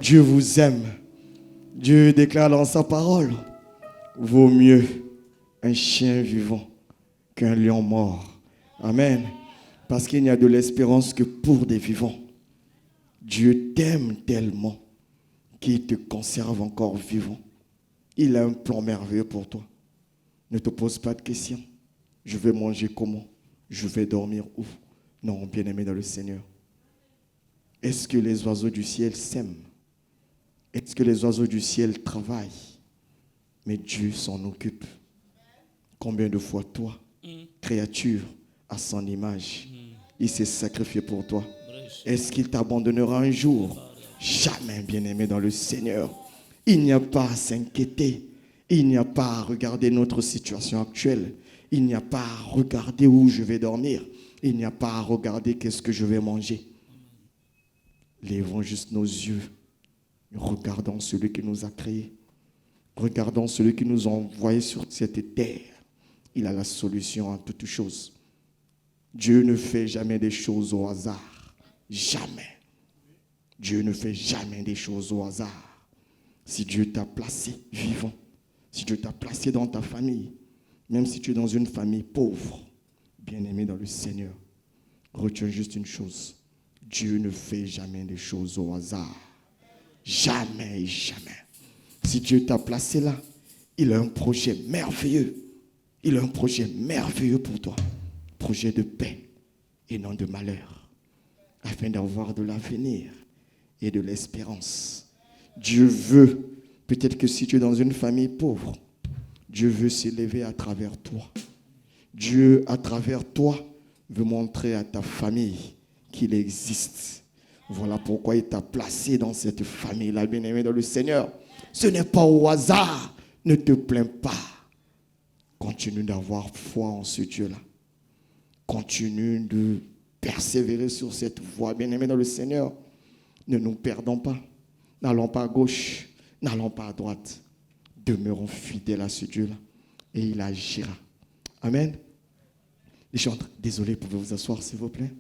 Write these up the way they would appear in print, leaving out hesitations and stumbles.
Dieu vous aime. Dieu déclare dans sa parole, vaut mieux un chien vivant qu'un lion mort. Amen. Parce qu'il n'y a de l'espérance que pour des vivants. Dieu t'aime tellement qu'il te conserve encore vivant. Il a un plan merveilleux pour toi. Ne te pose pas de questions. Je vais manger comment? Je vais dormir où? Non, bien-aimé dans le Seigneur. Est-ce que les oiseaux du ciel s'aiment? Est-ce que les oiseaux du ciel travaillent? Mais Dieu s'en occupe. Combien de fois toi, créature, à son image, il s'est sacrifié pour toi? Est-ce qu'il t'abandonnera un jour? Jamais, bien-aimé dans le Seigneur. Il n'y a pas à s'inquiéter. Il n'y a pas à regarder notre situation actuelle. Il n'y a pas à regarder où je vais dormir. Il n'y a pas à regarder qu'est-ce que je vais manger. Lèvons juste nos yeux. Regardons celui qui nous a créés. Regardons celui qui nous a envoyés sur cette terre. Il a la solution à toutes choses. Dieu ne fait jamais des choses au hasard. Jamais. Dieu ne fait jamais des choses au hasard. Si Dieu t'a placé vivant, si Dieu t'a placé dans ta famille, même si tu es dans une famille pauvre, bien-aimé dans le Seigneur, retiens juste une chose. Dieu ne fait jamais des choses au hasard. Jamais, jamais. Si Dieu t'a placé là, il a un projet merveilleux. Il a un projet merveilleux pour toi. Projet de paix et non de malheur. Afin d'avoir de l'avenir et de l'espérance. Dieu veut, peut-être que si tu es dans une famille pauvre, Dieu veut s'élever à travers toi. Dieu, à travers toi, veut montrer à ta famille qu'il existe. Voilà pourquoi il t'a placé dans cette famille-là, bien-aimé dans le Seigneur. Ce n'est pas au hasard. Ne te plains pas. Continue d'avoir foi en ce Dieu-là. Continue de persévérer sur cette voie, bien-aimé dans le Seigneur. Ne nous perdons pas. N'allons pas à gauche. N'allons pas à droite. Demeurons fidèles à ce Dieu-là. Et il agira. Amen. Les chantres, désolé, pouvez vous asseoir s'il vous plaît.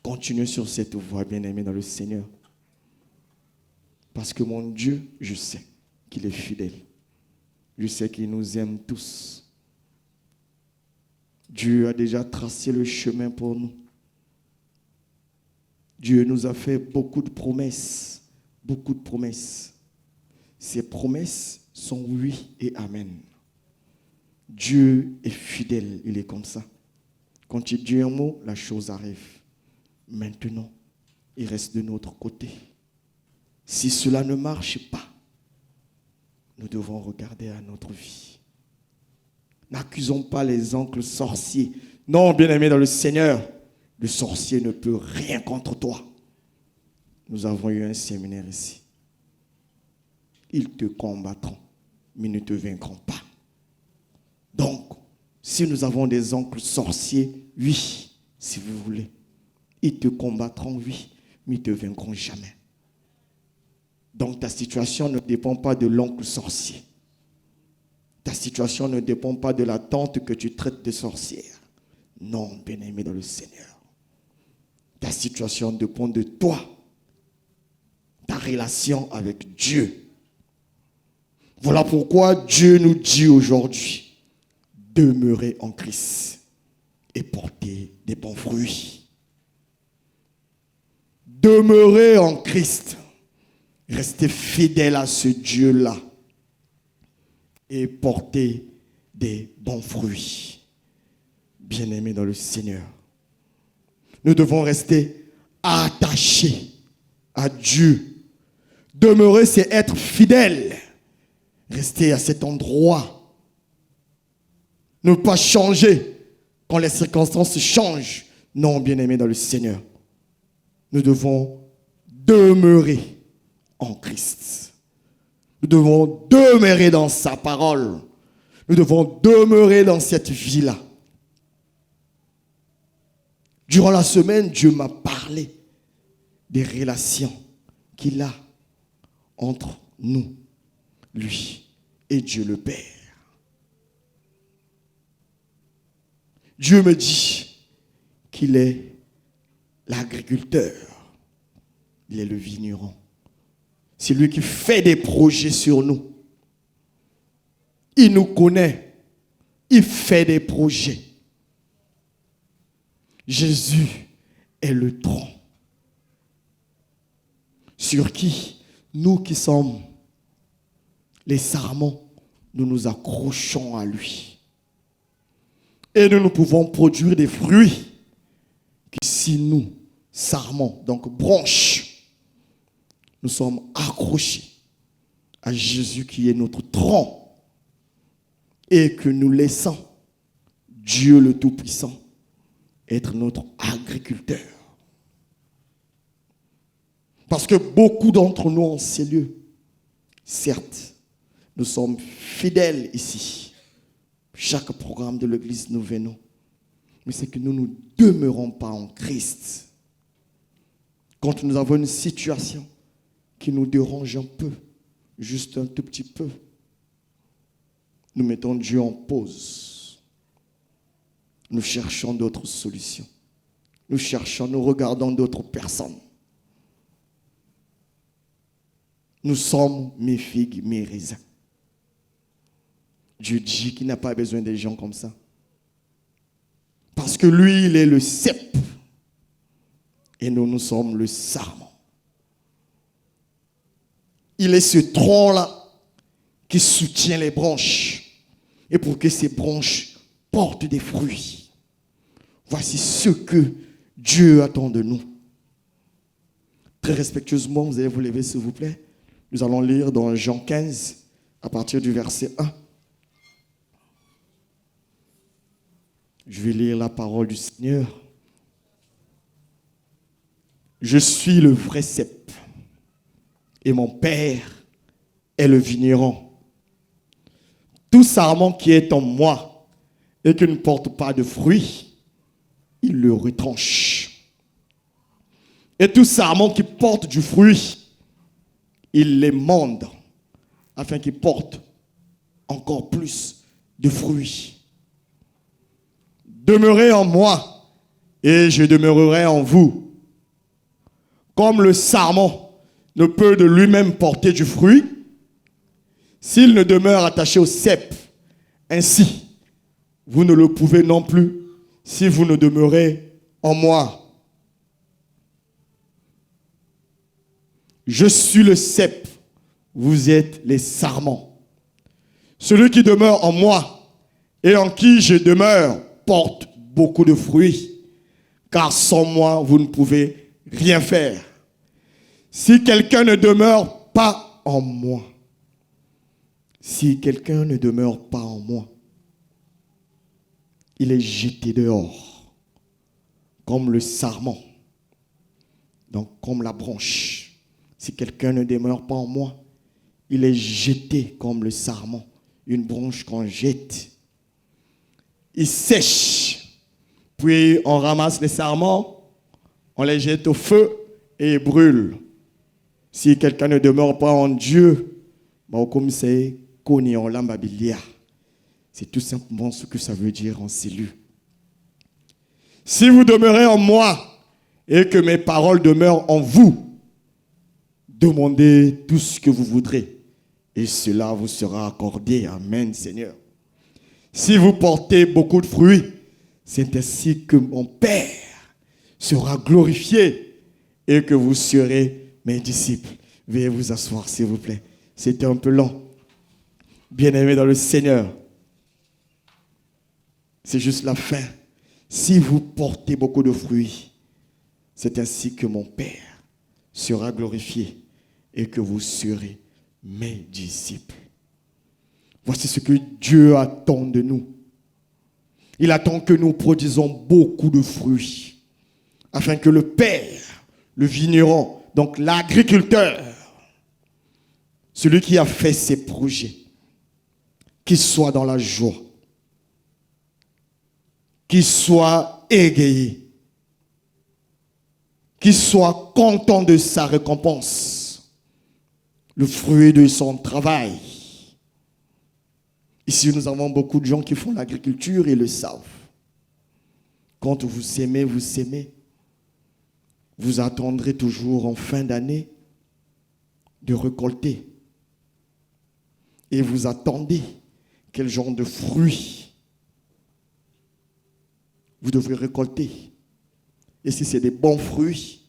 Continuez sur cette voie, bien-aimé dans le Seigneur. Parce que mon Dieu, je sais qu'il est fidèle. Je sais qu'il nous aime tous. Dieu a déjà tracé le chemin pour nous. Dieu nous a fait beaucoup de promesses. Beaucoup de promesses. Ces promesses sont oui et amen. Dieu est fidèle, il est comme ça. Quand il dit un mot, la chose arrive. Maintenant, il reste de notre côté. Si cela ne marche pas, nous devons regarder à notre vie. N'accusons pas les oncles sorciers. Non, bien-aimé dans le Seigneur, le sorcier ne peut rien contre toi. Nous avons eu un séminaire ici. Ils te combattront, mais ne te vaincront pas. Donc, si nous avons des oncles sorciers, oui, si vous voulez, ils te combattront, oui, mais ils ne te vaincront jamais. Donc, ta situation ne dépend pas de l'oncle sorcier. Ta situation ne dépend pas de la tante que tu traites de sorcière. Non, bien-aimé dans le Seigneur. Ta situation dépend de toi. Ta relation avec Dieu. Voilà pourquoi Dieu nous dit aujourd'hui, demeurez en Christ et portez des bons fruits. Demeurez en Christ. Restez fidèles à ce Dieu-là et portez des bons fruits. Bien-aimés dans le Seigneur. Nous devons rester attachés à Dieu. Demeurer, c'est être fidèle. Rester à cet endroit. Ne pas changer quand les circonstances changent. Non, bien-aimés dans le Seigneur. Nous devons demeurer en Christ. Nous devons demeurer dans sa parole. Nous devons demeurer dans cette vie-là. Durant la semaine, Dieu m'a parlé des relations qu'il a entre nous, lui et Dieu le Père. Dieu me dit qu'il est l'agriculteur, il est le vigneron C'est lui qui fait des projets sur nous. Il nous connaît. Il fait des projets. Jésus est le tronc sur qui, nous qui sommes les sarments, nous nous accrochons à lui. Et nous pouvons produire des fruits que si nous, sarments, donc branches, nous sommes accrochés à Jésus qui est notre tronc et que nous laissons Dieu le Tout-Puissant être notre agriculteur. Parce que beaucoup d'entre nous en ces lieux, certes, nous sommes fidèles ici. Chaque programme de l'Église, nous venons. Mais c'est que nous ne demeurons pas en Christ. Quand nous avons une situation qui nous dérange un peu, juste un tout petit peu, nous mettons Dieu en pause. Nous cherchons d'autres solutions. Nous regardons d'autres personnes. Nous sommes mes figues, mes raisins. Dieu dit qu'il n'a pas besoin des gens comme ça. Parce que lui, il est le cep. Et nous sommes le sarment. Il est ce tronc-là qui soutient les branches. Et pour que ces branches portent des fruits. Voici ce que Dieu attend de nous. Très respectueusement, vous allez vous lever s'il vous plaît. Nous allons lire dans Jean 15, à partir du verset 1. Je vais lire la parole du Seigneur. Je suis le vrai cep, et mon Père est le vigneron. Tout sarment qui est en moi et qui ne porte pas de fruits, il le retranche. Et tout sarment qui porte du fruit, il l'émonde afin qu'il porte encore plus de fruits. Demeurez en moi et je demeurerai en vous. Comme le sarment ne peut de lui-même porter du fruit, s'il ne demeure attaché au cep, ainsi, vous ne le pouvez non plus si vous ne demeurez en moi. Je suis le cep, vous êtes les sarments. Celui qui demeure en moi et en qui je demeure porte beaucoup de fruits, car sans moi, vous ne pouvez rien faire. Si quelqu'un ne demeure pas en moi, il est jeté dehors, comme le sarment, donc comme la branche. Si quelqu'un ne demeure pas en moi, il est jeté comme le sarment, une branche qu'on jette. Il sèche, puis on ramasse les sarments, on les jette au feu et ils brûlent. Si quelqu'un ne demeure pas en Dieu, comme c'est connu en l'ambabilia. C'est tout simplement ce que ça veut dire en cellule. Si vous demeurez en moi et que mes paroles demeurent en vous, demandez tout ce que vous voudrez et cela vous sera accordé. Amen, Seigneur. Si vous portez beaucoup de fruits, c'est ainsi que mon Père sera glorifié et que vous serez mes disciples. Veuillez vous asseoir, s'il vous plaît. C'était un peu long. Bien-aimés dans le Seigneur, c'est juste la fin. Si vous portez beaucoup de fruits, c'est ainsi que mon Père sera glorifié et que vous serez mes disciples. Voici ce que Dieu attend de nous. Il attend que nous produisons beaucoup de fruits, afin que le Père, le vigneron, donc l'agriculteur, celui qui a fait ses projets, qu'il soit dans la joie, qu'il soit égayé, qu'il soit content de sa récompense, le fruit de son travail. Ici, nous avons beaucoup de gens qui font l'agriculture et le savent. Quand vous s'aimez, vous attendrez toujours en fin d'année de récolter. Et vous attendez quel genre de fruits vous devrez récolter. Et si c'est des bons fruits,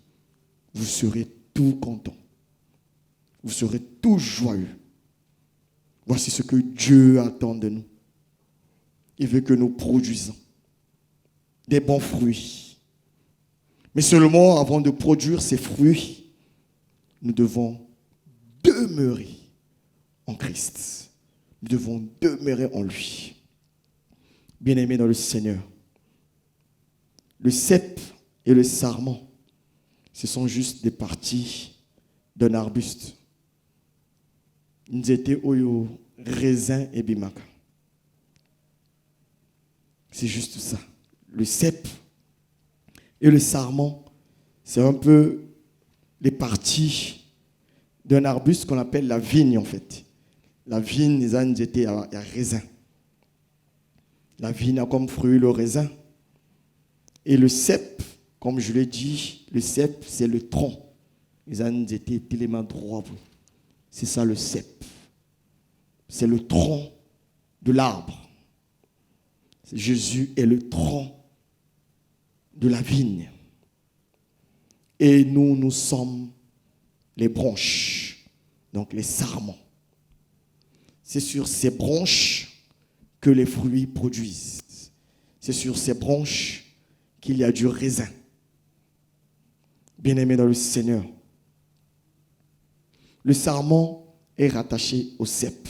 vous serez tout content. Vous serez tout joyeux. Voici ce que Dieu attend de nous. Il veut que nous produisons des bons fruits. Mais seulement avant de produire ces fruits, nous devons demeurer en Christ. Nous devons demeurer en lui. Bien-aimés dans le Seigneur, le cep et le sarment, ce sont juste des parties d'un arbuste. Nous étions au raisin et bimaka. C'est juste ça. Le cep et le sarment, c'est un peu les parties d'un arbuste qu'on appelle la vigne en fait. La vigne, les ânes étaient à raisin. La vigne a comme fruit le raisin. Et le cep, comme je l'ai dit, le cep, c'est le tronc. Les ânes étaient tellement droits. C'est ça le cep. C'est le tronc de l'arbre. Jésus est le tronc de la vigne. Et nous, nous sommes les branches, donc les sarments. C'est sur ces branches que les fruits produisent. C'est sur ces branches qu'il y a du raisin. Bien-aimés dans le Seigneur, le sarment est rattaché au cep.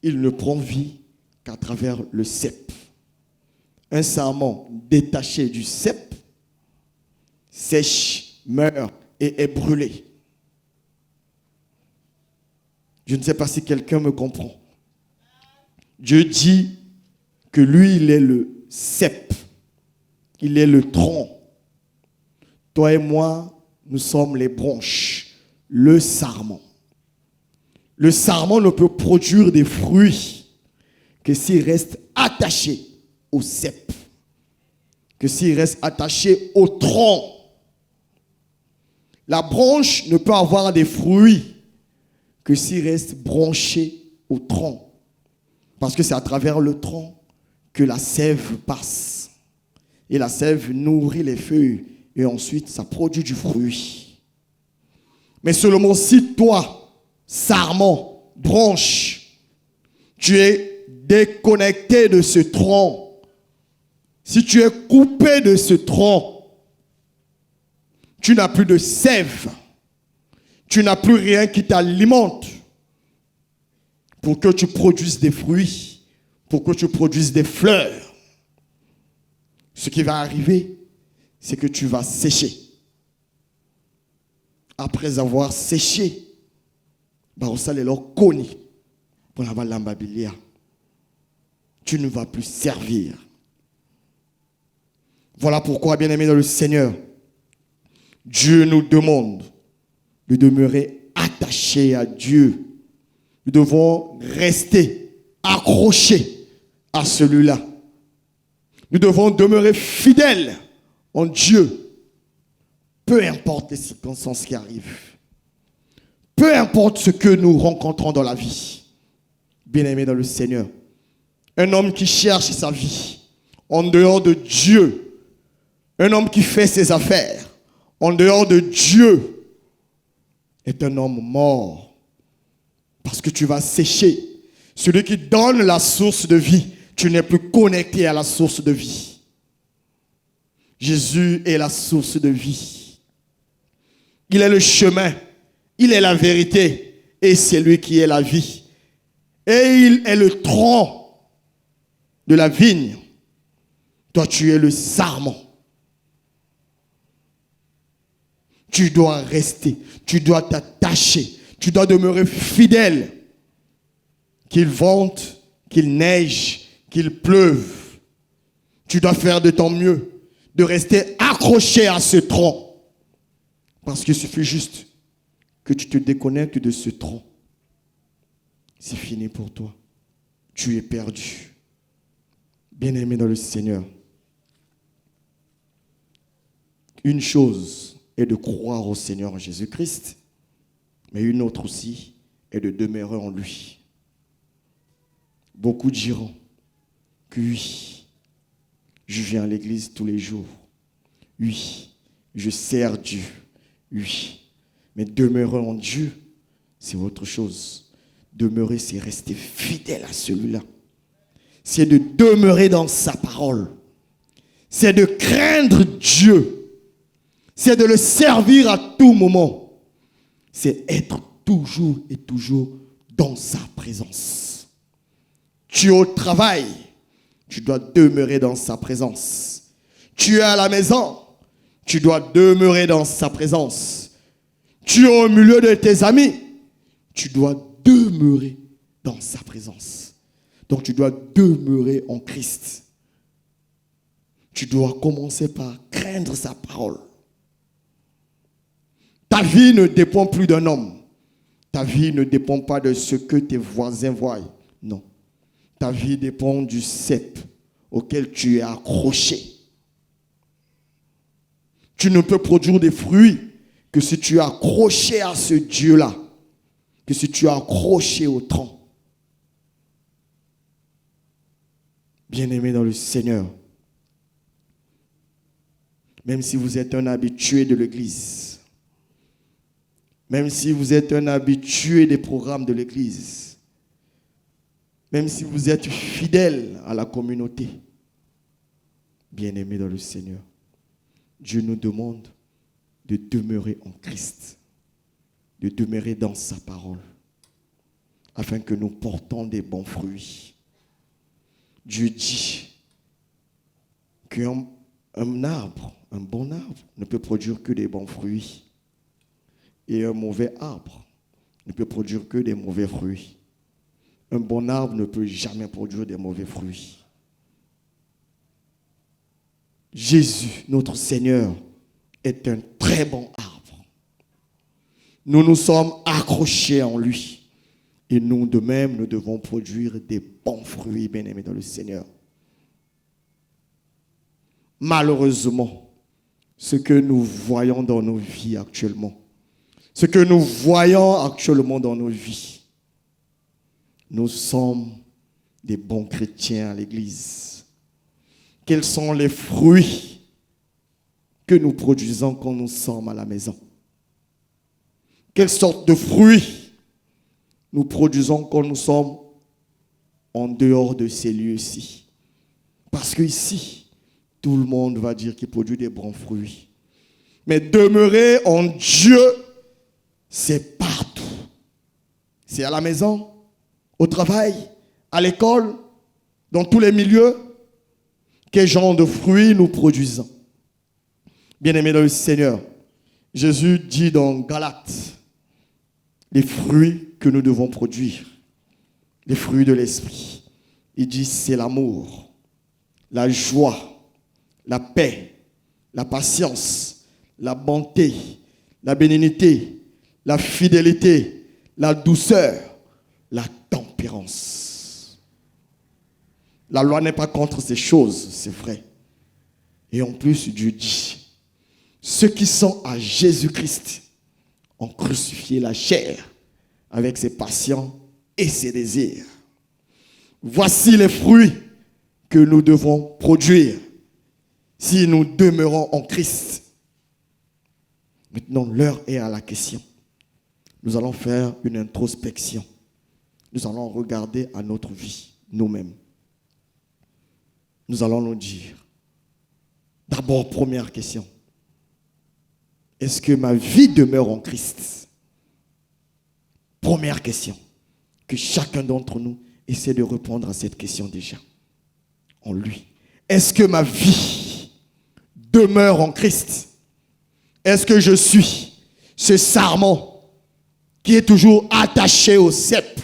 Il ne prend vie qu'à travers le cep. Un sarment détaché du cep sèche, meurt et est brûlé. Je ne sais pas si quelqu'un me comprend. Dieu dit que lui, il est le cep. Il est le tronc. Toi et moi, nous sommes les branches, le sarment. Le sarment ne peut produire des fruits que s'il reste attaché au cep, que s'il reste attaché au tronc. La branche ne peut avoir des fruits que s'il reste branché au tronc. Parce que c'est à travers le tronc que la sève passe. Et la sève nourrit les feuilles et ensuite ça produit du fruit. Mais seulement si toi, sarment, branche, tu es déconnecté de ce tronc, si tu es coupé de ce tronc, tu n'as plus de sève, tu n'as plus rien qui t'alimente pour que tu produises des fruits, pour que tu produises des fleurs. Ce qui va arriver, c'est que tu vas sécher. Après avoir séché, tu ne vas plus servir. Voilà pourquoi, bien-aimés dans le Seigneur, Dieu nous demande de demeurer attachés à Dieu. Nous devons rester accrochés à celui-là. Nous devons demeurer fidèles en Dieu, peu importe les circonstances qui arrivent, peu importe ce que nous rencontrons dans la vie. Bien-aimés dans le Seigneur, un homme qui cherche sa vie en dehors de Dieu, un homme qui fait ses affaires en dehors de Dieu, est un homme mort. Parce que tu vas sécher. Celui qui donne la source de vie, tu n'es plus connecté à la source de vie. Jésus est la source de vie. Il est le chemin, il est la vérité et c'est lui qui est la vie. Et il est le tronc de la vigne. Toi, tu es le sarment. Tu dois rester, tu dois t'attacher, tu dois demeurer fidèle. Qu'il vente, qu'il neige, qu'il pleuve. Tu dois faire de ton mieux, de rester accroché à ce tronc. Parce qu'il suffit juste que tu te déconnectes de ce tronc. C'est fini pour toi. Tu es perdu. Bien-aimé dans le Seigneur, une chose est de croire au Seigneur Jésus-Christ, Mais une autre aussi est de demeurer en lui. Beaucoup diront que oui, je viens à l'église tous les jours. Oui, je sers Dieu. Oui, mais demeurer en Dieu, c'est autre chose. Demeurer, c'est rester fidèle à celui-là. C'est de demeurer dans sa parole. C'est de craindre Dieu. C'est de le servir à tout moment. C'est être toujours et toujours dans sa présence. Tu es au travail, tu dois demeurer dans sa présence. Tu es à la maison, tu dois demeurer dans sa présence. Tu es au milieu de tes amis, tu dois demeurer dans sa présence. Donc tu dois demeurer en Christ. Tu dois commencer par craindre sa parole. Ta vie ne dépend plus d'un homme. Ta vie ne dépend pas de ce que tes voisins voient. Non. Ta vie dépend du cep auquel tu es accroché. Tu ne peux produire des fruits que si tu es accroché à ce Dieu-là, que si tu es accroché au tronc. Bien-aimé dans le Seigneur, même si vous êtes un habitué de l'église, même si vous êtes un habitué des programmes de l'église, même si vous êtes fidèle à la communauté, bien-aimé dans le Seigneur, Dieu nous demande de demeurer en Christ, de demeurer dans sa parole, afin que nous portons des bons fruits. Dieu dit qu'un arbre, un bon arbre, ne peut produire que des bons fruits. Et un mauvais arbre ne peut produire que des mauvais fruits. Un bon arbre ne peut jamais produire des mauvais fruits. Jésus, notre Seigneur, est un très bon arbre. Nous nous sommes accrochés en lui. Et nous, de même, nous devons produire des bons fruits, bien-aimés dans le Seigneur. Malheureusement, ce que nous voyons dans nos vies actuellement, ce que nous voyons actuellement dans nos vies, nous sommes des bons chrétiens à l'église. Quels sont les fruits que nous produisons quand nous sommes à la maison? Quelle sorte de fruits nous produisons quand nous sommes en dehors de ces lieux-ci? Parce qu'ici, tout le monde va dire qu'il produit des bons fruits. Mais demeurer en Dieu, c'est partout. C'est à la maison, au travail, à l'école, dans tous les milieux. Quel genre de fruits nous produisons? Bien-aimés dans le Seigneur, Jésus dit dans Galates, les fruits que nous devons produire, les fruits de l'esprit. Il dit c'est l'amour, la joie, la paix, la patience, la bonté, la bénignité, la fidélité, la douceur, la tempérance. La loi n'est pas contre ces choses, c'est vrai. Et en plus, Dieu dit, ceux qui sont à Jésus-Christ ont crucifié la chair avec ses passions et ses désirs. Voici les fruits que nous devons produire si nous demeurons en Christ. Maintenant, l'heure est à la question. Nous allons faire une introspection. Nous allons regarder à notre vie, nous-mêmes. Nous allons nous dire, d'abord, première question, est-ce que ma vie demeure en Christ? Première question, que chacun d'entre nous essaie de répondre à cette question déjà, en lui. Est-ce que ma vie demeure en Christ? Est-ce que je suis ce sarment qui est toujours attaché au cep?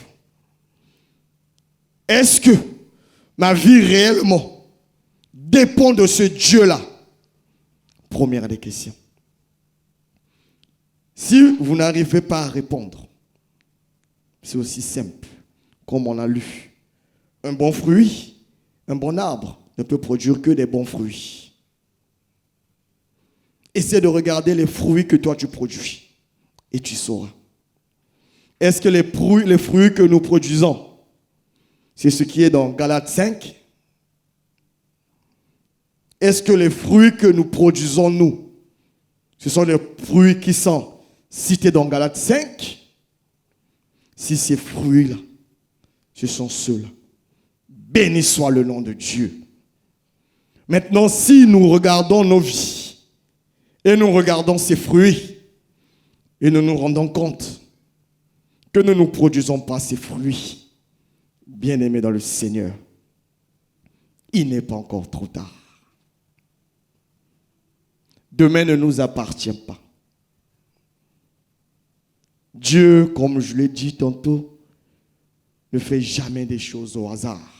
Est-ce que ma vie réellement dépend de ce Dieu-là? Première des questions. Si vous n'arrivez pas à répondre, c'est aussi simple, comme on a lu. Un bon fruit, un bon arbre ne peut produire que des bons fruits. Essaie de regarder les fruits que toi tu produis et tu sauras. Est-ce que les fruits que nous produisons, c'est ce qui est dans Galates 5? Est-ce que les fruits que nous produisons, nous, ce sont les fruits qui sont cités dans Galates 5? Si ces fruits-là, ce sont ceux-là, béni soit le nom de Dieu. Maintenant, si nous regardons nos vies et nous regardons ces fruits et nous nous rendons compte que nous ne produisons pas ces fruits, bien-aimés dans le Seigneur, il n'est pas encore trop tard. Demain ne nous appartient pas. Dieu, comme je l'ai dit tantôt, ne fait jamais des choses au hasard.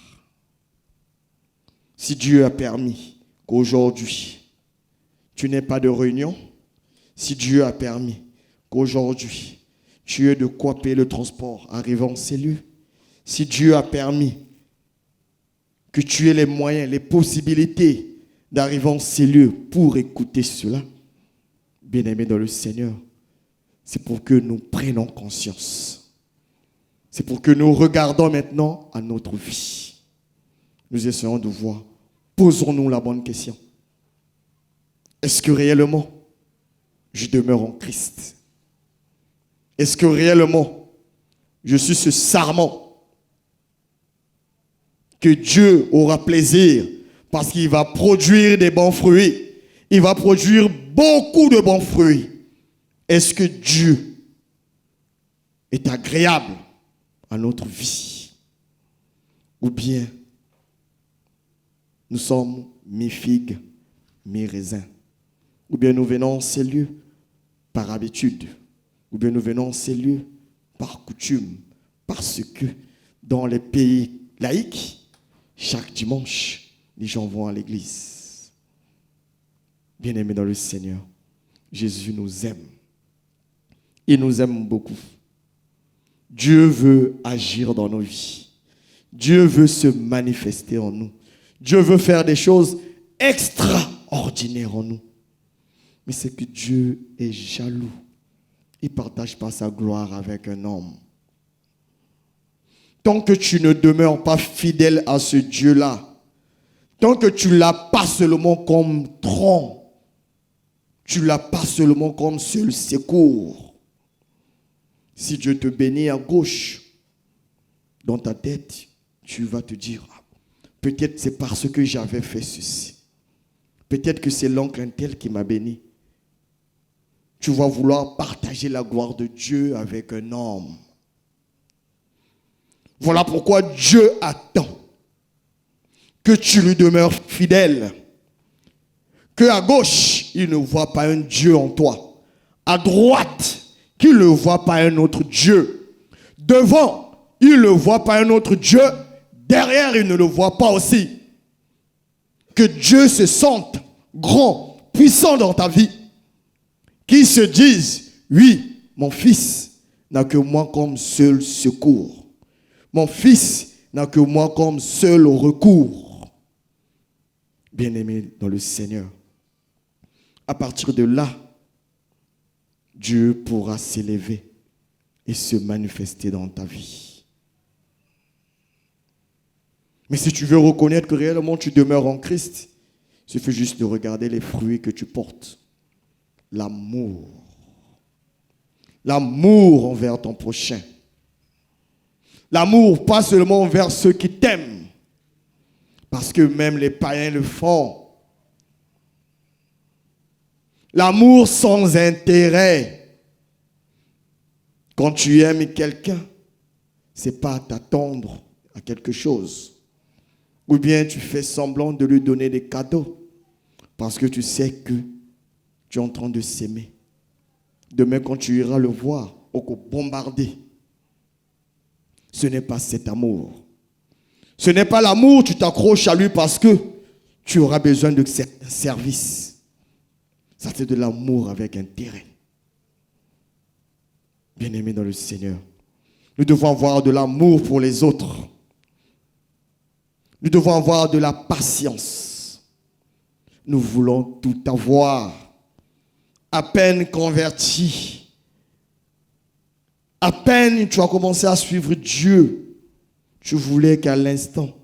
Si Dieu a permis qu'aujourd'hui, tu n'aies pas de réunion, si Dieu a permis qu'aujourd'hui, tu aies de quoi payer le transport arrivant en ces lieux, si Dieu a permis que tu aies les moyens, les possibilités d'arriver en ces lieux pour écouter cela, bien-aimés dans le Seigneur, c'est pour que nous prenions conscience. C'est pour que nous regardons maintenant à notre vie. Nous essayons de voir, posons-nous la bonne question. Est-ce que réellement, je demeure en Christ? Est-ce que réellement, je suis ce sarment que Dieu aura plaisir parce qu'il va produire des bons fruits? Il va produire beaucoup de bons fruits. Est-ce que Dieu est agréable à notre vie? Ou bien nous sommes mi-figues, mi-raisins? Ou bien nous venons en ces lieux par habitude? Ou bien nous venons en ces lieux par coutume? Parce que dans les pays laïcs, chaque dimanche, les gens vont à l'église. Bien-aimés dans le Seigneur, Jésus nous aime. Il nous aime beaucoup. Dieu veut agir dans nos vies. Dieu veut se manifester en nous. Dieu veut faire des choses extraordinaires en nous. Mais c'est que Dieu est jaloux. Il ne partage pas sa gloire avec un homme. Tant que tu ne demeures pas fidèle à ce Dieu-là, tant que tu ne l'as pas seulement comme tronc, tu ne l'as pas seulement comme seul secours. Si Dieu te bénit à gauche, dans ta tête, tu vas te dire, peut-être c'est parce que j'avais fait ceci. Peut-être que c'est l'oncle un tel qui m'a béni. Tu vas vouloir partager la gloire de Dieu avec un homme. Voilà pourquoi Dieu attend que tu lui demeures fidèle. Que à gauche, il ne voit pas un Dieu en toi. À droite, qu'il ne voit pas un autre Dieu. Devant, il ne voit pas un autre Dieu. Derrière, il ne le voit pas aussi. Que Dieu se sente grand, puissant dans ta vie. Qu'il se dise, oui, mon fils n'a que moi comme seul secours. Mon fils n'a que moi comme seul recours. Bien-aimé dans le Seigneur, à partir de là, Dieu pourra s'élever et se manifester dans ta vie. Mais si tu veux reconnaître que réellement tu demeures en Christ, il suffit juste de regarder les fruits que tu portes. L'amour. L'amour envers ton prochain. L'amour pas seulement envers ceux qui t'aiment, parce que même les païens le font. L'amour sans intérêt. Quand tu aimes quelqu'un, ce n'est pas t'attendre à quelque chose. Ou bien tu fais semblant de lui donner des cadeaux parce que tu sais que tu es en train de s'aimer. Demain, quand tu iras le voir, au bombarder, ce n'est pas cet amour. Ce n'est pas l'amour, tu t'accroches à lui parce que tu auras besoin de certains services. Ça, c'est de l'amour avec intérêt. Bien-aimés dans le Seigneur, nous devons avoir de l'amour pour les autres. Nous devons avoir de la patience. Nous voulons tout avoir. À peine convertis, À peine tu as commencé à suivre Dieu, tu voulais qu'à l'instant,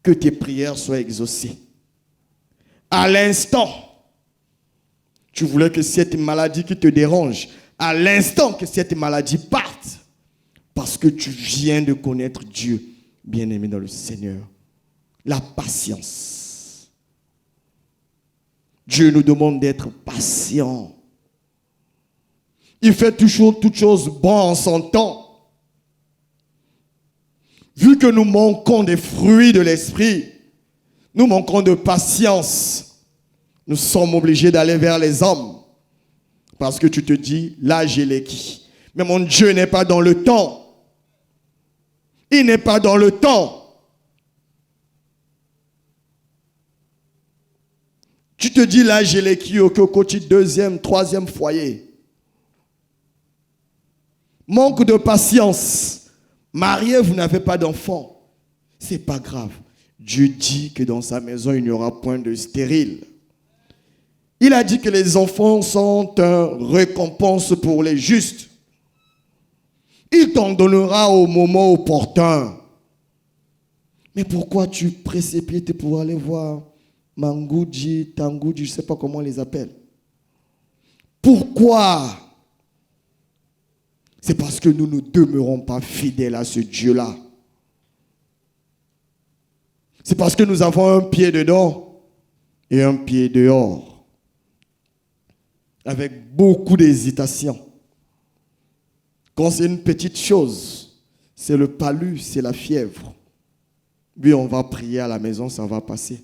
que tes prières soient exaucées. À l'instant, tu voulais que cette maladie qui te dérange, à l'instant que cette maladie parte, parce que tu viens de connaître Dieu, bien-aimé dans le Seigneur. La patience. Dieu nous demande d'être patients. Il fait toujours toutes choses bonnes en son temps. Vu que nous manquons des fruits de l'esprit, nous manquons de patience, nous sommes obligés d'aller vers les hommes. Parce que tu te dis, là j'ai l'équilibre. Mais mon Dieu n'est pas dans le temps. Il n'est pas dans le temps. Tu te dis, là j'ai l'équilibre, au quotidien, deuxième, troisième foyer. Manque de patience. Marié, vous n'avez pas d'enfant. C'est pas grave. Dieu dit que dans sa maison, il n'y aura point de stérile. Il a dit que les enfants sont une récompense pour les justes. Il t'en donnera au moment opportun. Mais pourquoi tu précipites pour aller voir Mangoudji, Tangoudji, je ne sais pas comment on les appelle. Pourquoi? C'est parce que nous ne demeurons pas fidèles à ce Dieu-là. C'est parce que nous avons un pied dedans et un pied dehors. Avec beaucoup d'hésitation. Quand c'est une petite chose, c'est le palu, c'est la fièvre. Oui, on va prier à la maison, ça va passer.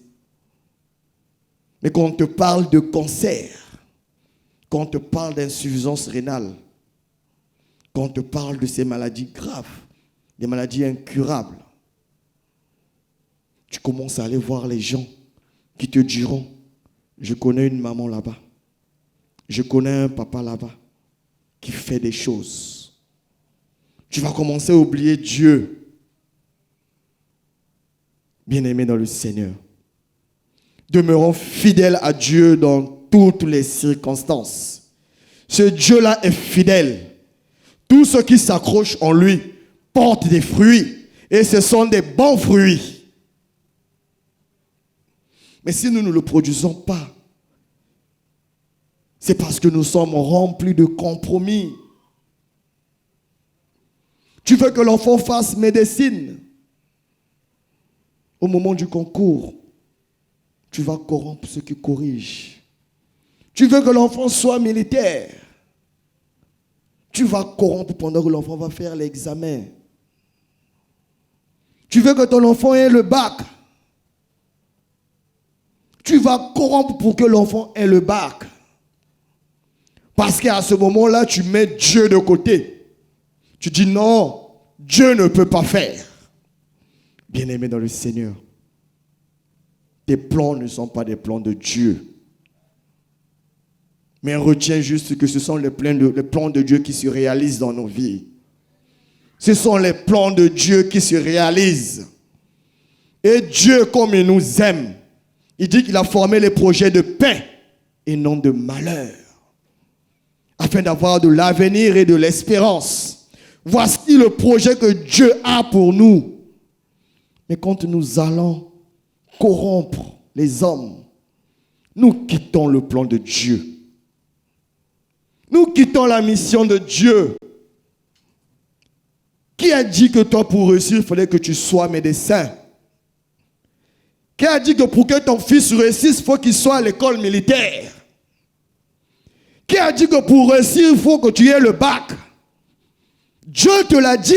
Mais quand on te parle de cancer, quand on te parle d'insuffisance rénale, quand on te parle de ces maladies graves, des maladies incurables, tu commences à aller voir les gens qui te diront, je connais une maman là-bas, je connais un papa là-bas qui fait des choses. Tu vas commencer à oublier Dieu. Bien-aimé dans le Seigneur, demeurons fidèles à Dieu dans toutes les circonstances. Ce Dieu-là est fidèle. Tout ce qui s'accroche en lui porte des fruits. Et ce sont des bons fruits. Mais si nous ne le produisons pas, c'est parce que nous sommes remplis de compromis. Tu veux que l'enfant fasse médecine. Au moment du concours, tu vas corrompre ceux qui corrigent. Tu veux que l'enfant soit militaire. Tu vas corrompre pendant que l'enfant va faire l'examen. Tu veux que ton enfant ait le bac. Tu vas corrompre pour que l'enfant ait le bac. Parce qu'à ce moment-là, tu mets Dieu de côté. Tu dis non, Dieu ne peut pas faire. Bien-aimé dans le Seigneur, tes plans ne sont pas des plans de Dieu. Mais retiens juste que ce sont les plans de Dieu qui se réalisent dans nos vies. Ce sont les plans de Dieu qui se réalisent. Et Dieu, comme il nous aime, il dit qu'il a formé les projets de paix et non de malheur, afin d'avoir de l'avenir et de l'espérance. Voici le projet que Dieu a pour nous. Mais quand nous allons corrompre les hommes, nous quittons le plan de Dieu. Nous quittons la mission de Dieu. Qui a dit que toi, pour réussir, il fallait que tu sois médecin? Qui a dit que pour que ton fils réussisse, il faut qu'il soit à l'école militaire? Qui a dit que pour réussir, il faut que tu aies le bac? Dieu te l'a dit.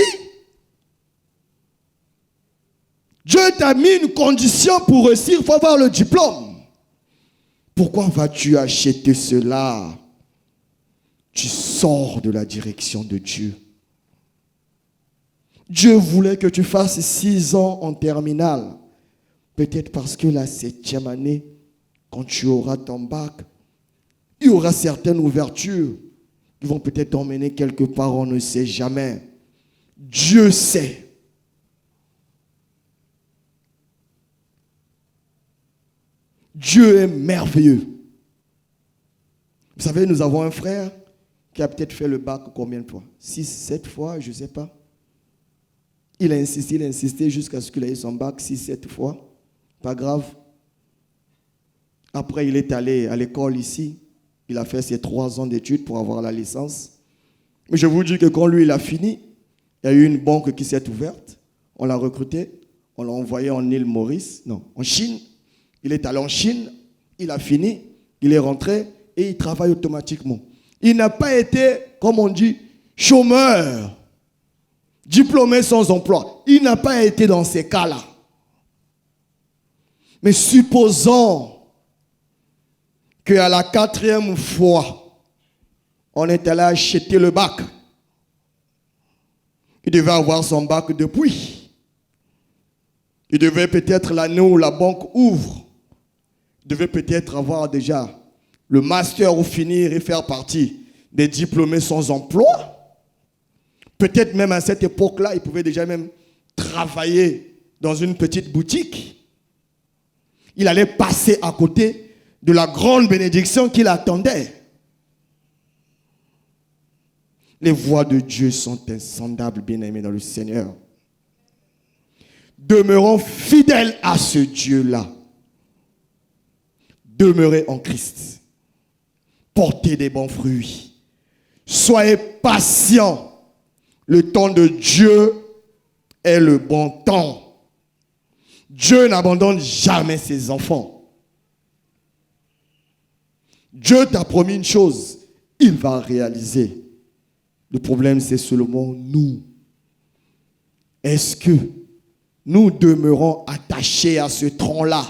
Dieu t'a mis une condition pour réussir, il faut avoir le diplôme. Pourquoi vas-tu acheter cela? Tu sors de la direction de Dieu. Dieu voulait que tu fasses 6 ans en terminale. Peut-être parce que la 7e année, quand tu auras ton bac, il y aura certaines ouvertures qui vont peut-être t'emmener quelque part, on ne sait jamais. Dieu sait. Dieu est merveilleux. Vous savez, nous avons un frère qui a peut-être fait le bac combien de fois? 6, 7 fois, je ne sais pas. Il a insisté jusqu'à ce qu'il ait son bac 6, 7 fois. Pas grave. Après, il est allé à l'école ici. Il a fait ses 3 ans d'études pour avoir la licence. Mais je vous dis que quand lui, il a fini, il y a eu une banque qui s'est ouverte. On l'a recruté. On l'a envoyé en île Maurice. Non, en Chine. Il est allé en Chine. Il a fini. Il est rentré et il travaille automatiquement. Il n'a pas été, comme on dit, chômeur, diplômé sans emploi. Il n'a pas été dans ces cas-là. Mais supposons qu'à la 4e fois, on est allé acheter le bac. Il devait avoir son bac depuis. Il devait peut-être l'année où la banque ouvre. Il devait peut-être avoir déjà le master ou finir et faire partie des diplômés sans emploi. Peut-être même à cette époque-là, il pouvait déjà même travailler dans une petite boutique. Il allait passer à côté de la grande bénédiction qui l'attendait. Les voies de Dieu sont insondables, bien-aimés dans le Seigneur. Demeurons fidèles à ce Dieu-là. Demeurez en Christ. Portez des bons fruits. Soyez patients. Le temps de Dieu est le bon temps. Dieu n'abandonne jamais ses enfants. Dieu t'a promis une chose, il va réaliser. Le problème, c'est seulement nous. Est-ce que nous demeurons attachés à ce tronc-là?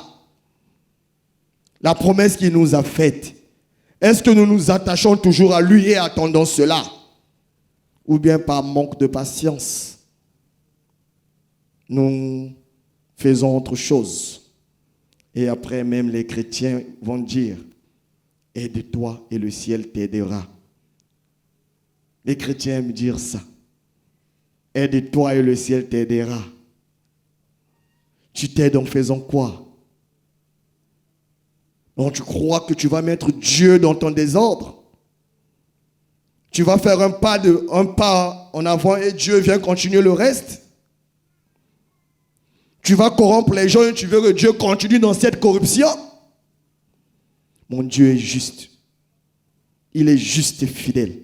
La promesse qu'il nous a faite. Est-ce que nous nous attachons toujours à lui et attendons cela? Ou bien par manque de patience, nous faisons autre chose. Et après, même les chrétiens vont dire, aide-toi et le ciel t'aidera. Les chrétiens aiment dire ça. Aide-toi et le ciel t'aidera. Tu t'aides en faisant quoi? Donc tu crois que tu vas mettre Dieu dans ton désordre? Tu vas faire un pas en avant et Dieu vient continuer le reste? Tu vas corrompre les gens et tu veux que Dieu continue dans cette corruption? Mon Dieu est juste. Il est juste et fidèle.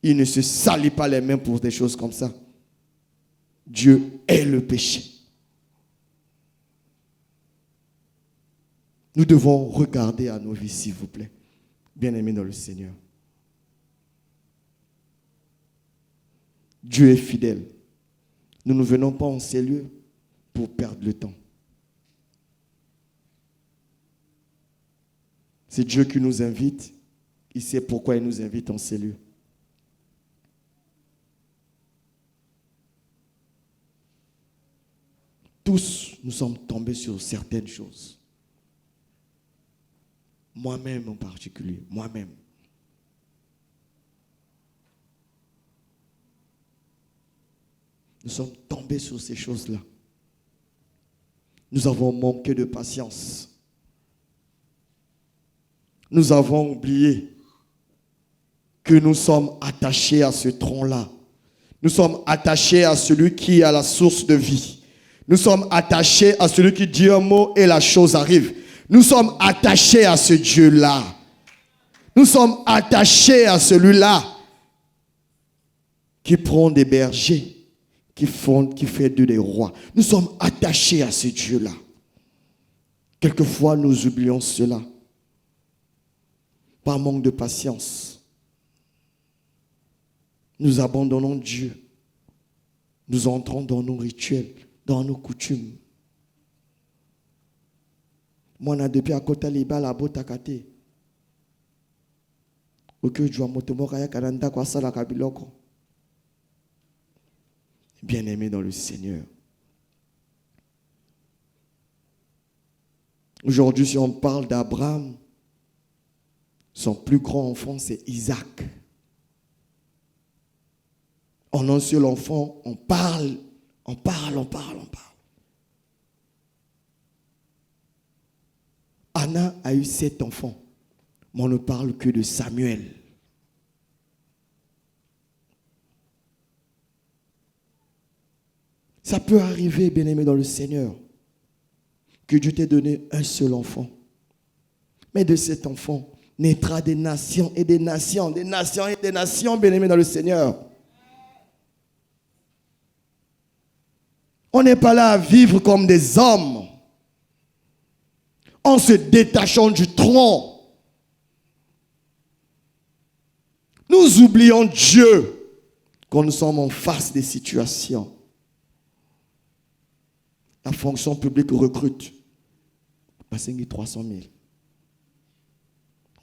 Il ne se salit pas les mains pour des choses comme ça. Dieu est le péché. Nous devons regarder à nos vies, s'il vous plaît. Bien-aimés dans le Seigneur. Dieu est fidèle. Nous ne venons pas en ces lieux pour perdre le temps. C'est Dieu qui nous invite. Il sait pourquoi il nous invite en ces lieux. Tous, nous sommes tombés sur certaines choses. Moi-même en particulier, moi-même. Nous sommes tombés sur ces choses-là. Nous avons manqué de patience. Nous avons oublié que nous sommes attachés à ce tronc-là. Nous sommes attachés à celui qui a la source de vie. Nous sommes attachés à celui qui dit un mot et la chose arrive. Nous sommes attachés à ce Dieu-là. Nous sommes attachés à celui-là qui prend des bergers, qui fait d'eux des rois. Nous sommes attachés à ce Dieu-là. Quelquefois, nous oublions cela. Par manque de patience. Nous abandonnons Dieu. Nous entrons dans nos rituels, dans nos coutumes. Moi, je depuis à côté de la botakate. Bien-aimé dans le Seigneur. Aujourd'hui, si on parle d'Abraham, son plus grand enfant, c'est Isaac. En un seul enfant, on parle. Anna a eu 7 enfants, mais on ne parle que de Samuel. Ça peut arriver, bien-aimé dans le Seigneur, que Dieu t'ait donné un seul enfant. Mais de cet enfant naîtra des nations et des nations, des nations et des nations, bien-aimés dans le Seigneur. On n'est pas là à vivre comme des hommes, en se détachant du tronc. Nous oublions Dieu quand nous sommes en face des situations. La fonction publique recrute. Passez 300 000.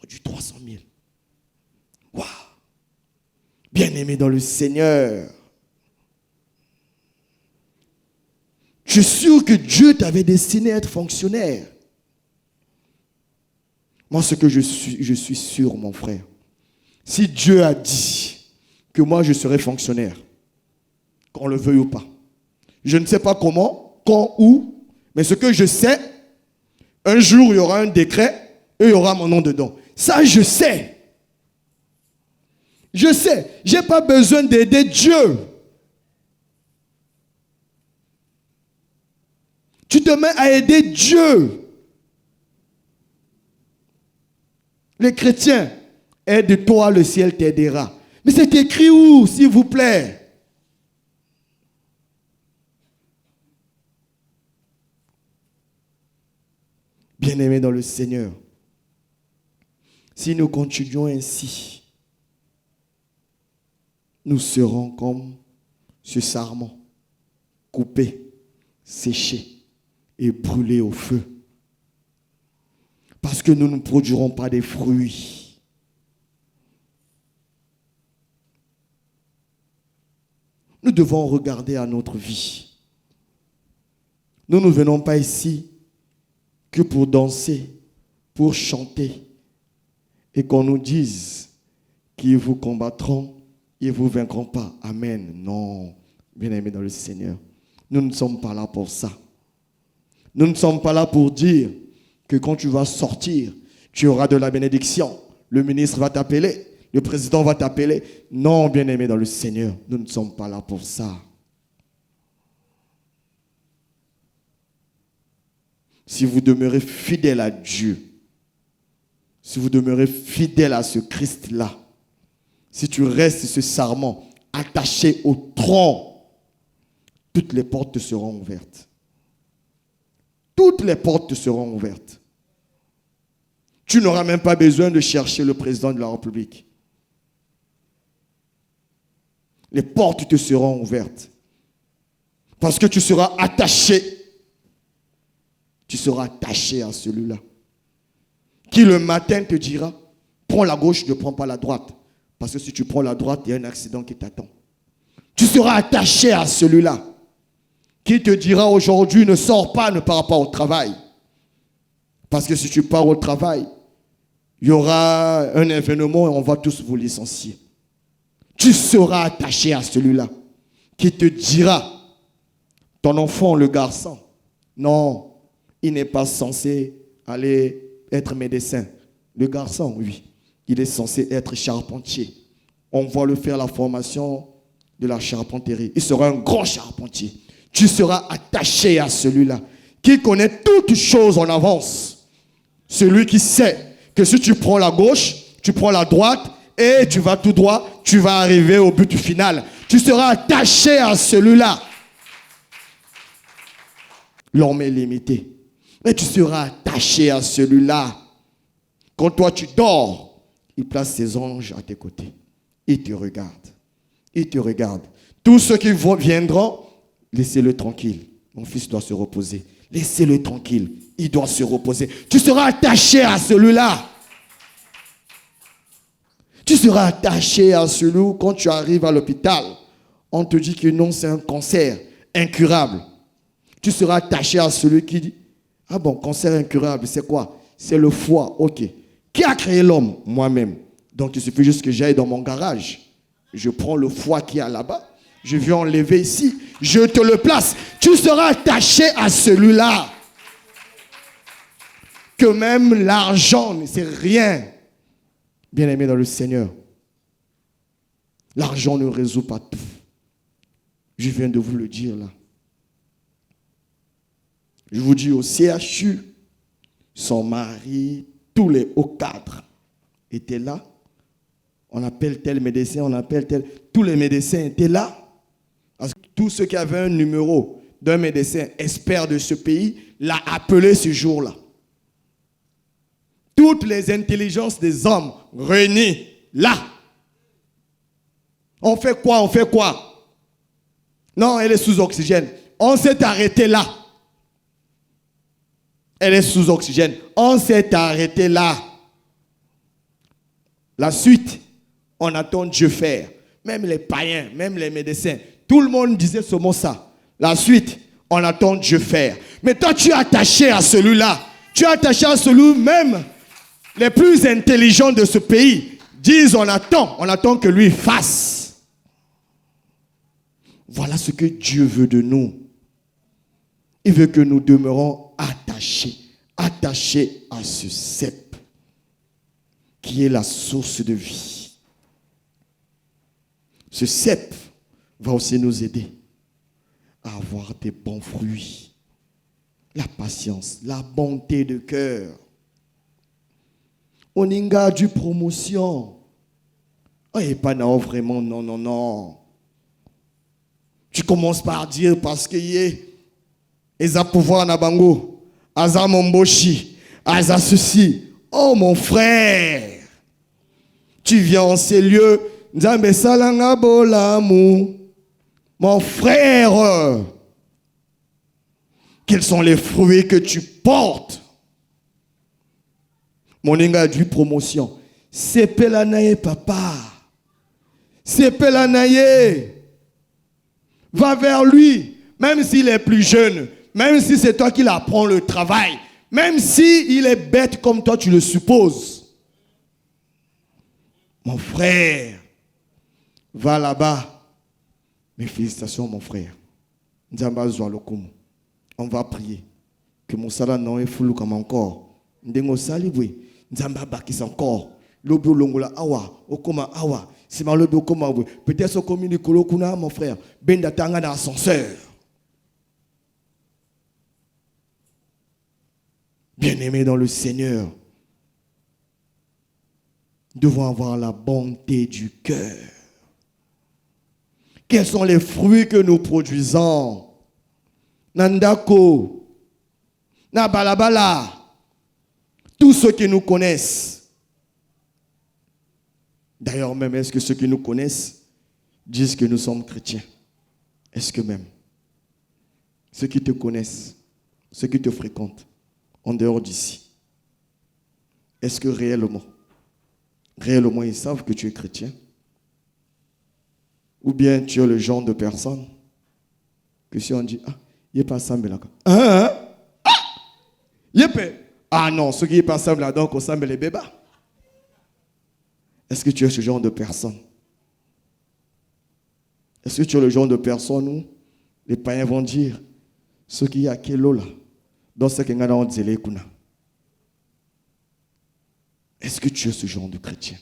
Du 300 000. Waouh! Bien-aimé dans le Seigneur. Je suis sûr que Dieu t'avait destiné à être fonctionnaire. Moi, ce que je suis sûr, mon frère. Si Dieu a dit que moi, je serai fonctionnaire, qu'on le veuille ou pas, je ne sais pas comment, quand, où, mais ce que je sais, un jour, il y aura un décret et il y aura mon nom dedans. Ça, je sais. Je sais. Je n'ai pas besoin d'aider Dieu. Tu te mets à aider Dieu. Les chrétiens, aide-toi, le ciel t'aidera. Mais c'est écrit où, s'il vous plaît? Bien-aimés dans le Seigneur, si nous continuons ainsi, nous serons comme ce sarment, coupé, séché et brûlé au feu. Parce que nous ne produirons pas des fruits. Nous devons regarder à notre vie. Nous ne venons pas ici que pour danser, pour chanter, et qu'on nous dise qu'ils vous combattront, ils ne vous vaincront pas. Amen. Non, bien-aimés dans le Seigneur, nous ne sommes pas là pour ça. Nous ne sommes pas là pour dire que quand tu vas sortir, tu auras de la bénédiction. Le ministre va t'appeler, le président va t'appeler. Non, bien-aimés dans le Seigneur, nous ne sommes pas là pour ça. Si vous demeurez fidèle à Dieu, si vous demeurez fidèle à ce Christ-là, si tu restes ce sarment attaché au tronc, toutes les portes te seront ouvertes. Toutes les portes te seront ouvertes. Tu n'auras même pas besoin de chercher le président de la République. Les portes te seront ouvertes. Parce que tu seras attaché. Tu seras attaché à celui-là. Qui le matin te dira, prends la gauche, ne prends pas la droite. Parce que si tu prends la droite, il y a un accident qui t'attend. Tu seras attaché à celui-là. Qui te dira aujourd'hui, ne sors pas, ne pars pas au travail. Parce que si tu pars au travail, il y aura un événement et on va tous vous licencier. Tu seras attaché à celui-là. Qui te dira, ton enfant, le garçon, non, il n'est pas censé aller être médecin. Le garçon, oui, il est censé être charpentier. On va le faire la formation de la charpenterie. Il sera un grand charpentier. Tu seras attaché à celui-là qui connaît toutes choses en avance. Celui qui sait que si tu prends la gauche, tu prends la droite et tu vas tout droit, tu vas arriver au but final. Tu seras attaché à celui-là. L'homme est limité. Mais tu seras attaché à celui-là. Quand toi tu dors, il place ses anges à tes côtés. Il te regarde. Il te regarde. Tous ceux qui viendront, laissez-le tranquille. Mon fils doit se reposer. Laissez-le tranquille. Il doit se reposer. Tu seras attaché à celui-là. Tu seras attaché à celui où quand tu arrives à l'hôpital, on te dit que non, c'est un cancer incurable. Tu seras attaché à celui qui dit, ah bon, cancer incurable, c'est quoi? C'est le foie, ok. Qui a créé l'homme? Moi-même. Donc il suffit juste que j'aille dans mon garage. Je prends le foie qui est là-bas. Je viens enlever ici. Je te le place. Tu seras attaché à celui-là. Que même l'argent, c'est rien. Bien-aimé dans le Seigneur. L'argent ne résout pas tout. Je viens de vous le dire là. Je vous dis, au CHU, son mari, tous les hauts cadres étaient là. On appelle tel médecin, on appelle tel... Tous les médecins étaient là. Parce que tous ceux qui avaient un numéro d'un médecin expert de ce pays l'a appelé ce jour-là. Toutes les intelligences des hommes réunies là. On fait quoi? On fait quoi? Non, elle est sous oxygène. On s'est arrêté là. Elle est sous oxygène. On s'est arrêté là. La suite, on attend Dieu faire. Même les païens, même les médecins, tout le monde disait ce mot-ça. La suite, on attend Dieu faire. Mais toi, tu es attaché à celui-là. Tu es attaché à celui même. Les plus intelligents de ce pays disent on attend que lui fasse. Voilà ce que Dieu veut de nous. Il veut que nous demeurons attachés à ce cep qui est la source de vie. Ce cep va aussi nous aider à avoir des bons fruits, la patience, la bonté de cœur. On y a du promotion. Et pas non, vraiment, non. Tu commences par dire parce que Eza pouvoir na bango, Aza momboshi, Aza ceci. Oh mon frère, tu viens en ces lieux, Nzambe salanga bolamu. Mon frère, quels sont les fruits que tu portes? Mon inga du promotion. C'est pelanaye papa. C'est pelanaye. Va vers lui, même s'il est plus jeune, même si c'est toi qui l'apprends le travail, même s'il est bête comme toi tu le supposes. Mon frère, va là-bas. Mes félicitations, mon frère. On va prier. Que mon salaire non est flou comme encore. Ndengo salibwe. Nzamba bakis encore. Lobo longola awa. Okoma awa. C'est mal lobo okoma. Peut-être au commune du Kolokuna, mon frère. Ben datanga dans l'ascenseur. Bien-aimés dans le Seigneur. Nous devons avoir la bonté du cœur. Quels sont les fruits que nous produisons? Nandako, Nabalabala, tous ceux qui nous connaissent. D'ailleurs même, est-ce que ceux qui nous connaissent disent que nous sommes chrétiens? Est-ce que même ceux qui te connaissent, ceux qui te fréquentent, en dehors d'ici, est-ce que réellement ils savent que tu es chrétien? Ou bien tu es le genre de personne que si on dit, ah, il n'est pas ensemble là. Ah non, ceux qui n'est pas ensemble là, donc on semble les bébés. Est-ce que tu es ce genre de personne? Est-ce que tu es le genre de personne où les païens vont dire, ce qui a quel là, dans ce qu'on a dans le kuna. Est-ce que tu es ce genre de chrétien,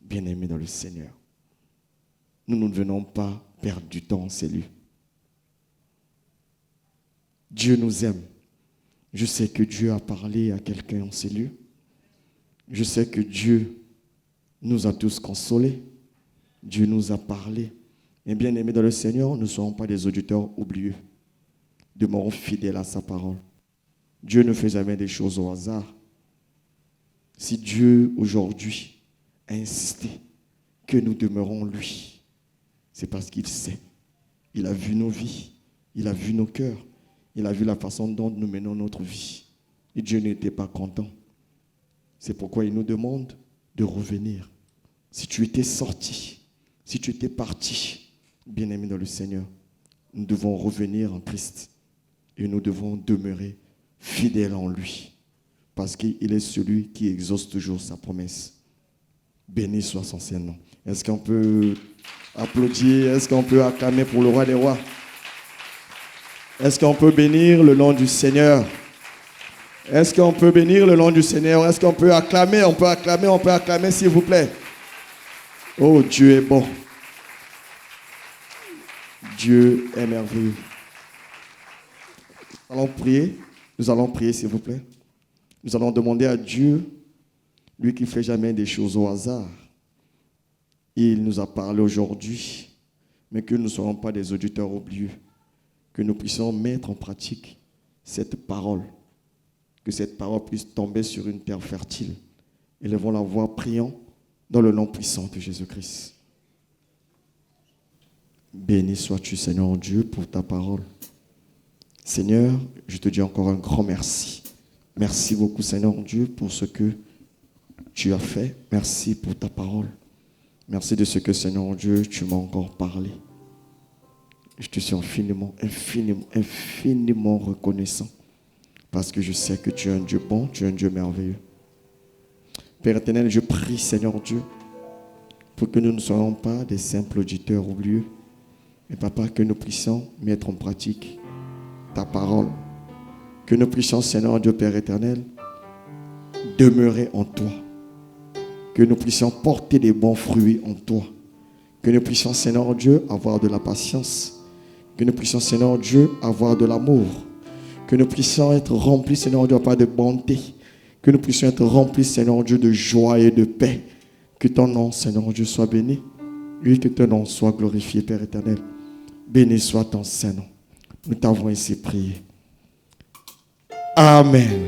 bien-aimé dans le Seigneur? Nous ne venons pas perdre du temps en ces lieux. Dieu nous aime. Je sais que Dieu a parlé à quelqu'un en ces lieux. Je sais que Dieu nous a tous consolés. Dieu nous a parlé. Et bien aimés dans le Seigneur, nous ne serons pas des auditeurs oublieux. Demeurons fidèles à sa parole. Dieu ne fait jamais des choses au hasard. Si Dieu aujourd'hui a insisté que nous demeurons lui, c'est parce qu'il sait. Il a vu nos vies. Il a vu nos cœurs. Il a vu la façon dont nous menons notre vie. Et Dieu n'était pas content. C'est pourquoi il nous demande de revenir. Si tu étais sorti, si tu étais parti, bien-aimé dans le Seigneur, nous devons revenir en Christ. Et nous devons demeurer fidèles en lui. Parce qu'il est celui qui exauce toujours sa promesse. Béni soit son Saint-Nom. Est-ce qu'on peut applaudir? Est-ce qu'on peut acclamer pour le roi des rois? Est-ce qu'on peut bénir le nom du Seigneur? Est-ce qu'on peut bénir le nom du Seigneur? Est-ce qu'on peut acclamer? On peut acclamer, s'il vous plaît. Oh, Dieu est bon. Dieu est merveilleux. Allons prier. Nous allons prier, s'il vous plaît. Nous allons demander à Dieu, lui qui ne fait jamais des choses au hasard. Il nous a parlé aujourd'hui, mais que nous ne soyons pas des auditeurs oublieux, que nous puissions mettre en pratique cette parole, que cette parole puisse tomber sur une terre fertile. Élevons la voix, prions dans le nom puissant de Jésus-Christ. Béni sois-tu, Seigneur Dieu, pour ta parole. Seigneur, je te dis encore un grand merci. Merci beaucoup, Seigneur Dieu, pour ce que tu as fait. Merci pour ta parole. Merci de ce que, Seigneur Dieu, tu m'as encore parlé. Je te suis infiniment reconnaissant. Parce que je sais que tu es un Dieu bon, tu es un Dieu merveilleux. Père éternel, je prie, Seigneur Dieu, pour que nous ne soyons pas des simples auditeurs oublieux. Mais papa, que nous puissions mettre en pratique ta parole. Que nous puissions, Seigneur Dieu, Père éternel, demeurer en toi. Que nous puissions porter des bons fruits en toi. Que nous puissions, Seigneur Dieu, avoir de la patience. Que nous puissions, Seigneur Dieu, avoir de l'amour. Que nous puissions être remplis, Seigneur Dieu, pas de bonté. Que nous puissions être remplis, Seigneur Dieu, de joie et de paix. Que ton nom, Seigneur Dieu, soit béni. Oui, que ton nom soit glorifié, Père éternel. Béni soit ton Saint-Nom. Nous t'avons ainsi prié. Amen.